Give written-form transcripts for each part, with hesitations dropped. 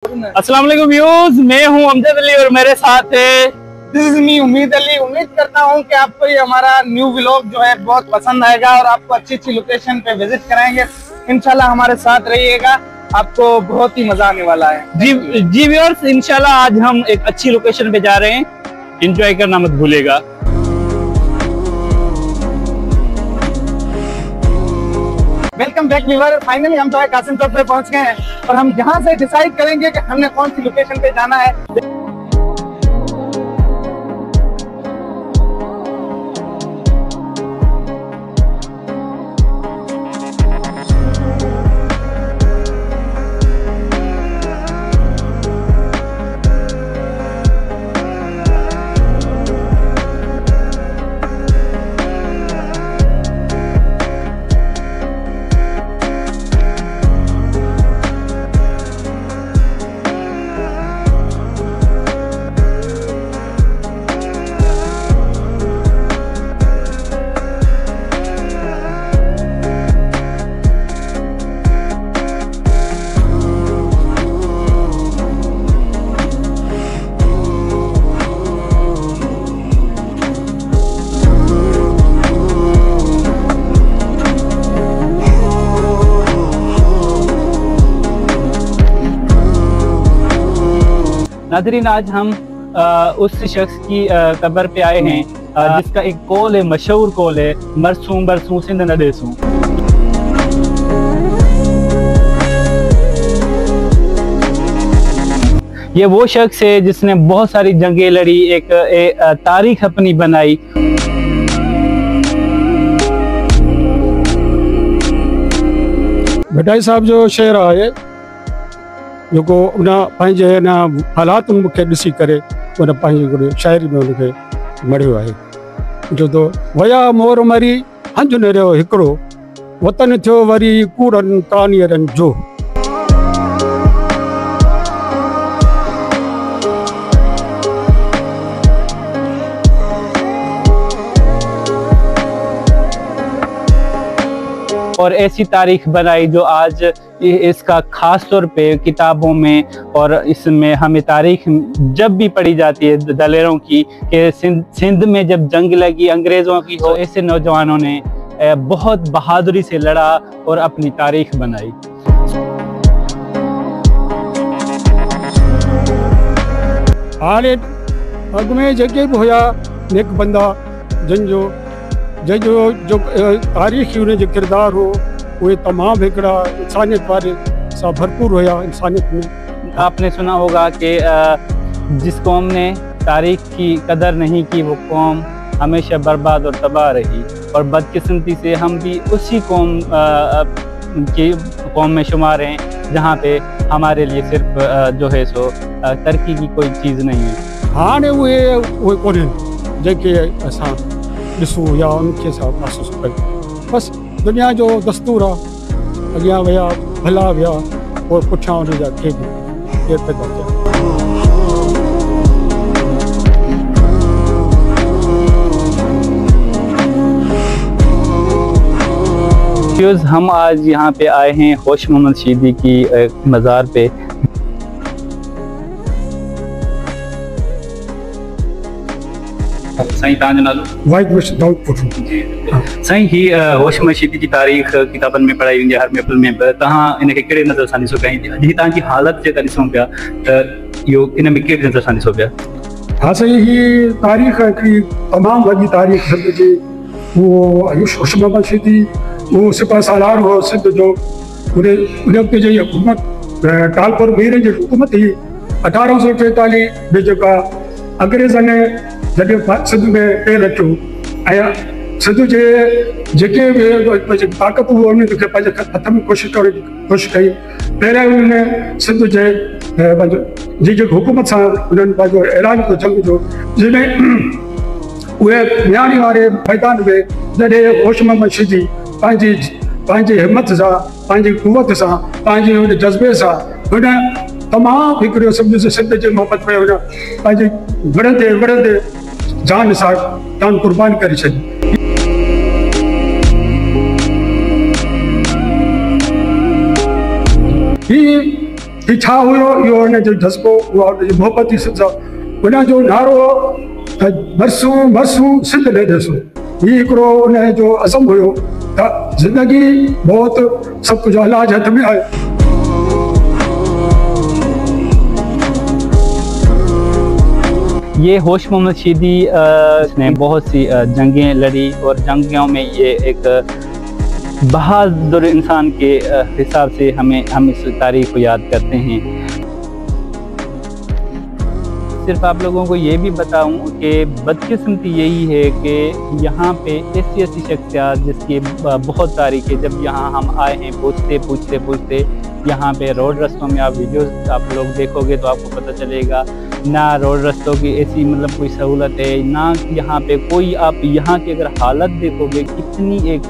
अस्सलाम वालेकुम व्यूअर्स, मैं हूं अमजद अली और मेरे साथ है दिस इज मी उम्मीद अली। उम्मीद करता हूं कि आपको ये हमारा न्यू व्लॉग जो है बहुत पसंद आएगा और आपको अच्छी अच्छी लोकेशन पे विजिट कराएंगे। इंशाल्लाह हमारे साथ रहिएगा, आपको बहुत ही मजा आने वाला है। जी व्यूअर्स, इंशाल्लाह आज हम एक अच्छी लोकेशन पे जा रहे हैं, एंजॉय करना मत भूलिएगा। Welcome back viewer. फाइनली हम जो है कासिम चौक पे पहुंच गए हैं और हम यहाँ से डिसाइड करेंगे कि हमने कौन सी लोकेशन पे जाना है। नाज़रीन, आज हम उस शख्स की कब्र पे आए हैं जिसका एक कौल है, मशहूर कौल है, मरसूम बरसूं सिंध न देसूं। ये वो शख्स है जिसने बहुत सारी जंगें लड़ी, एक तारीख अपनी बनाई। भटाई साहब जो शेर आहे जेको उन पंहिंजे हिन हालात मूंखे ॾिसी करे उन पंहिंजी शाइरी में उनखे मढ़ियो आहे। जो तो वया मोर मरी हंज न रहियो हिकिड़ो, वतन थियो वरी कूड़नि कानीरनि जो। और ऐसी तारीख बनाई जो आज इसका खास तौर पे किताबों में और इसमें हमें तारीख जब भी पढ़ी जाती है दलेरों की कि सिंध में जब जंग लगी अंग्रेज़ों की, तो ऐसे नौजवानों ने बहुत बहादुरी से लड़ा और अपनी तारीख बनाई। हाणे अॻ में जेके बि हुया नेक बंदा जंहिंजो जो तारीख़ी उन जो किरदार हो उहे तमामु हिकिड़ा इंसानियत वारे सां भरपूर हुया। इंसानियत में आपने सुना होगा कि जिस कौम ने तारीख की कदर नहीं की वो कौम हमेशा बर्बाद और तबाह रही, और बदकिस्मती से हम भी उसी कौम में शुमार हैं जहाँ पे हमारे लिए सिर्फ जो है सो तरक्की की कोई चीज़ नहीं है। हाणे उहे कोन्हनि जेके असां ॾिसूं या उनखे असां महसूसु कयूं। बसि दुनिया जो दस्तूर आहे, अॻियां विया भला विया और पुठियां उन जा केर पैदा थिया। हम आज यहाँ पे आए हैं होश मोहम्मद शीदी की मज़ार पे। साईं तव्हांजो नालो? साईं, ही होश मोहम्मद शीदी की तारीख़ किताबनि में पढ़ाई वेंदी आहे, हर महफ़िल में, पर तव्हां इनखे कहिड़े नज़र सां ॾिसो पिया? अॼु तव्हांजी हालत जेका ॾिसूं पिया त इहो इन में कहिड़े नज़र सां ॾिसो पिया? हाँ साईं, ही तारीख़ हिकिड़ी तमामु वॾी तारीख़ सिंध जी। उहो होश मोहम्मद शीदी उहो सिपह सालार हो सिंध जो। उन वक़्त जी हुकूमत टालपुर मीर जी हुकूमत हुई 1843 में, जेका अंग्रेज़नि जॾहिं सिंध में पेर रखियो ऐं सिंध जे जेके बि ताक़त हुओ उनखे पंहिंजे हथ में कोशिशि कई। पहिरियों उन्हनि सिंध जे जी हुकूमत सां उन्हनि पंहिंजो ऐलान कयो जंग जो, जंहिंमें उहे मियाणी वारे मैदान में जॾहिं होश मोहम्मद शीदी पंहिंजी हिम्मत सां, पंहिंजी कुवत सां, पंहिंजे हुन जज़्बे सां हुन तमामु हिकिड़ो सम्झो सिंध जे मोहब्बत में हुन पंहिंजी विढ़ंदे जान सां जान कुर्बान करे छॾी। ही छा हुयो इहो हुन जो जज़्बो, उहा हुन जी मोहबती सिंध, हुन जो नारो त मरसूं मरसूं सिंध ॾे ॾिसो। ही हिकिड़ो हुन जो अज़म हुयो त ज़िंदगी मौत सभु कुझु अलाह जे हथ में आहे। ये होश मोहम्मद शीदी ने बहुत सी जंगें लड़ी और जंगों में ये एक बहादुर इंसान के हिसाब से हम इस तारीख को याद करते हैं। सिर्फ आप लोगों को ये भी बताऊं कि बदकिस्मती यही है कि यहाँ पे ऐसी शख्सियात जिसकी बहुत तारीख है, जब यहाँ हम आए हैं पूछते यहाँ पे रोड रास्तों में आप वीडियोस आप लोग देखोगे तो आपको पता चलेगा ना रोड रास्तों की ऐसी मतलब कोई सहूलत है ना यहाँ पे कोई। आप यहाँ की अगर हालत देखोगे कितनी एक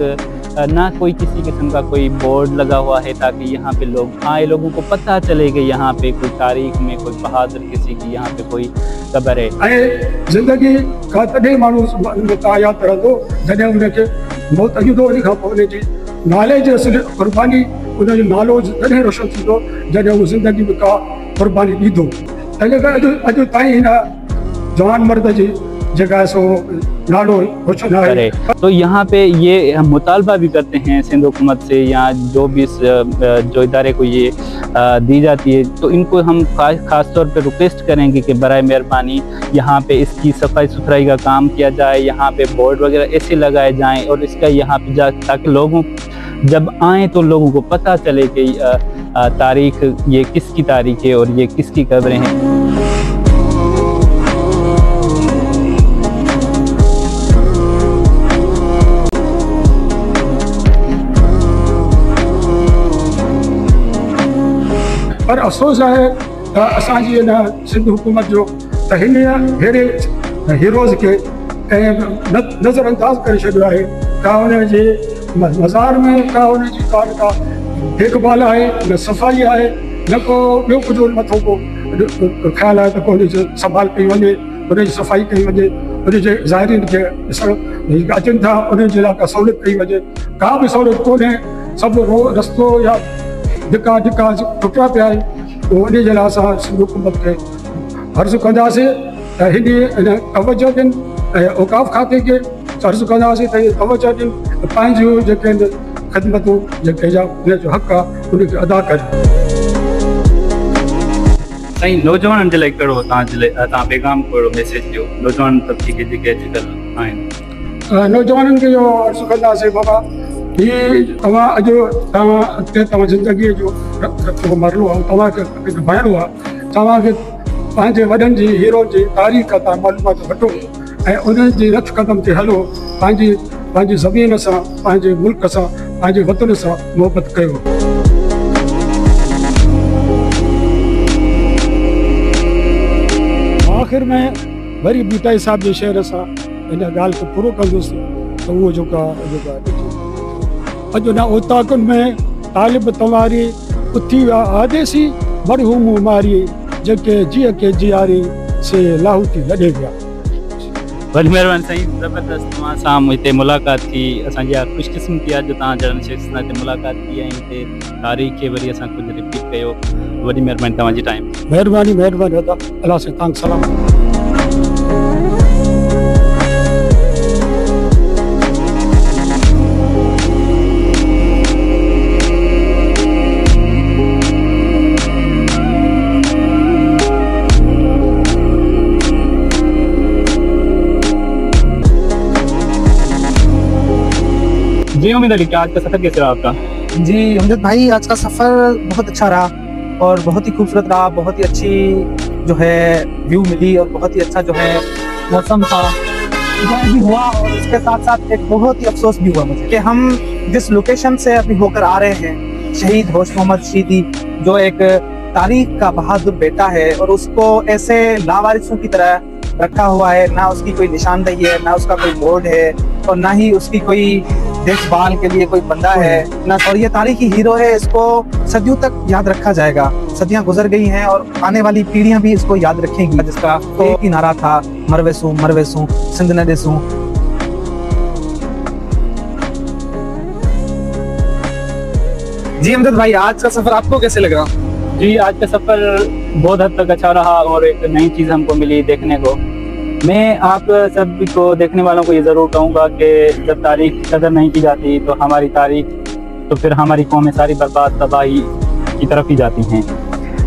ना कोई किसी किस्म का कोई बोर्ड लगा हुआ है ताकि यहाँ पे लोग आए, लोगों को पता चले कि यहाँ पे कोई तारीख में कोई बहादुर किसी की यहाँ पे कोई कब्र है। ज़िंदगी का तॾहिं माण्हू यादि रहंदो जॾहिं हुनखे मौत अॻिदो उन खां पोइ हुनजी नाले जे असुल क़ुर्बानी, हुनजो नालो तॾहिं रोशन थींदो जॾहिं उहो ज़िंदगी में का क़ुर्बानी ॾींदो। अॼु ताईं हिन जवान मर्द जी जगह सो नालो रोशन है। तो यहाँ पे ये हम मुतालबा भी करते हैं सिंध हुकूमत से या जो भी जो इदारे को ये दी जाती है, तो इनको हम खास तौर पे रिक्वेस्ट करेंगे कि बराए मेहरबानी यहाँ पे इसकी सफाई सुथराई का काम किया जाए, यहाँ पे बोर्ड वगैरह ऐसे लगाए जाएं और इसका यहाँ पे ताकि लोगों जब आए तो लोगों को पता चले कि तारीख ये किसकी तारीख है और ये किसकी कब्रें हैं। पर अफ़सोस है असांजी हिन सिंध हुकूमत जो त हिन अहिड़े हीरोज़ खे नज़रअंदाज़ करे छॾियो आहे। का हुन जे मज़ार में का हुन जी का देखभाल आहे, न सफ़ाई आहे, न को ॿियो कुझु मथो को ख़्यालु आहे त को हुनजी संभाल कई वञे, हुनजी सफ़ाई कई वञे, हुनजे ज़ाइरीन खे ॾिसण अचनि था उन्हनि जे लाइ का सहूलियत कई वञे। का बि सहूलियत कोन्हे, सभु रस्तो या धिका टुटा पिया आहिनि। उन जे लाइ असां सिंध हुकूमत खे अर्ज़ु कंदासीं त हिन तवजो ॾियनि ऐं औक़ाफ़ खाते खे अर्ज़ु कंदासीं त इहे तवजो ॾियनि, पंहिंजूं जेके आहिनि ख़िदमतूं जेके हुनजो हक़ आहे उनखे अदा कनि। साईं नौजवाननि जे लाइ कहिड़ो तव्हां पैगाम कहिड़ो मैसेज ॾियो नौजवान तबक़े जेके अॼुकल्ह आहिनि? नौजवाननि खे इहो अर्ज़ु कंदासीं बाबा ही तव्हां अॻिते तव्हां ज़िंदगीअ जो मरलो आहे, तव्हांखे बहिणो आहे, तव्हांखे पंहिंजे वॾनि जी हीरो जी तारीख़ तव्हां मालूमात वठो ऐं उन्हनि जी रथ क़दम ते हलो, पंहिंजी ज़मीन सां, पंहिंजे मुल्क सां, पंहिंजे वतन सां मोहबत कयो। आख़िर में वरी बूटाई साहिब जे शहर सां हिन ॻाल्हि खे पूरो कंदुसि त उहो जेका अॼु न ओताकुनि में तालिब तवारी उथी विया आदेसी मरहूम मारी जेके जीअ के जियारी से लाहूती लॾे विया। वॾी महिरबानी साईं, ज़बरदस्त तव्हां सां हिते मुलाक़ात थी, असांजी ख़ुशकिस्मती आहे जो तव्हां जहिड़नि शख़्स सां हिते मुलाक़ात थी ऐं हिते तारीख़ खे वरी असां कुझु रिपीट कयो। वॾी महिरबानी तव्हांजी टाइम। महिरबानी दादा, अलाह से तव्हांखे सलाम। जी उम्मीद अली, क्या आज का सफर कैसे रहा आपका? जी अमजद भाई, आज का सफ़र बहुत अच्छा रहा और बहुत ही खूबसूरत रहा। बहुत ही अच्छी जो है व्यू मिली और बहुत ही अच्छा जो है मौसम था भी हुआ। और इसके साथ साथ एक बहुत ही अफसोस भी हुआ मुझे कि हम जिस लोकेशन से अभी होकर आ रहे हैं, शहीद होश मोहम्मद शीदी जो एक तारीख का बहादुर बेटा है और उसको ऐसे लावारिसों की तरह रखा हुआ है, ना उसकी कोई निशानदेही है, ना उसका कोई बोर्ड है और ना ही उसकी कोई देखभाल के लिए कोई बंदा है ना। और ये तारीखी हीरो है, इसको सदियों तक याद रखा जाएगा। सदियां गुजर गई हैं और आने वाली पीढ़ियां भी इसको याद रखेंगी, जिसका तो एक ही नारा था, मरवेसूं सिंध न देसूं। जी अमजद भाई, आज का सफर आपको कैसे लग रहा? जी, आज का सफ़र बहुत हद तक अच्छा रहा और एक नई चीज़ हमको मिली देखने को। मैं आप सभी को, देखने वालों को ये ज़रूर कहूँगा कि जब तारीख कदर नहीं की जाती तो हमारी तारीख, तो फिर हमारी कौमें सारी बर्बाद तबाही की तरफ ही जाती हैं।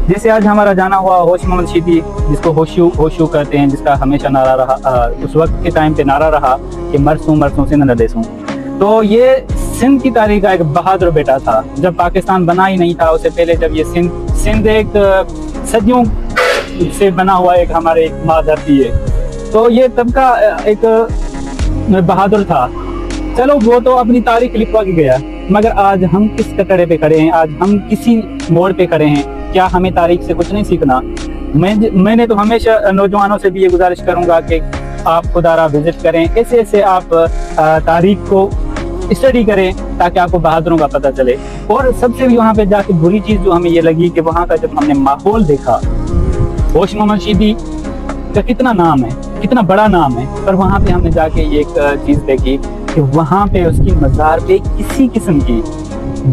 जैसे आज हमारा जाना हुआ होश मोहम्मद शीदी, जिसको होशू कहते हैं, जिसका हमेशा नारा रहा, उस वक्त के टाइम पे नारा रहा कि मरसूं सिंध न देसूं। तो ये सिंध की तारीख का एक बहादुर बेटा था। जब पाकिस्तान बना ही नहीं था, उससे पहले जब ये सिंध एक सदियों से बना हुआ एक हमारे एक माँ धरती है, तो ये तब का एक बहादुर था। चलो वो तो अपनी तारीख लिखवा के गया, मगर आज हम किस कटड़े पे खड़े हैं, आज हम किसी मोड़ पे खड़े हैं। क्या हमें तारीख से कुछ नहीं सीखना? मैंने तो हमेशा नौजवानों से भी ये गुजारिश करूंगा कि आप खुदारा विजिट करें, ऐसे आप तारीख को स्टडी करें ताकि आपको बहादुरों का पता चले। और सबसे भी वहाँ पे जाके बुरी चीज़ जो हमें ये लगी कि वहाँ का जब हमने माहौल देखा, होश मोहम्मद शीदी का कितना नाम है, कितना बड़ा नाम है, पर वहाँ पे हमने जाके ये एक चीज़ देखी कि वहाँ पे उसकी मज़ार पे किसी किस्म की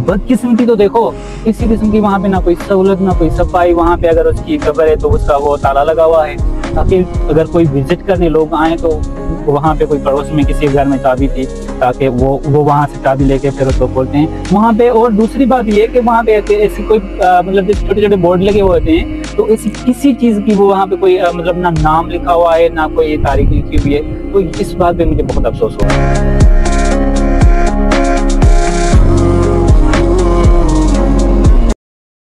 बदकिस्मती, तो देखो किसी किस्म की वहाँ पे ना कोई सहूलत ना कोई सफाई। वहाँ पे अगर उसकी कब्र है तो उसका वो ताला लगा हुआ है, ताकि अगर कोई विजिट करने लोग आए तो वहाँ पे कोई पड़ोस में किसी घर में चाबी थी, ताकि वो वहाँ से चाबी लेके फिर उसको खोलते हैं वहाँ पे। और दूसरी बात ये कि वहाँ पे ऐसी कोई मतलब छोटे छोटे बोर्ड लगे हुए होते हैं, तो ऐसी किसी चीज़ की वो वहाँ पे कोई मतलब ना नाम लिखा हुआ है ना कोई तारीख लिखी हुई है। तो इस बात पे मुझे बहुत अफसोस हुआ।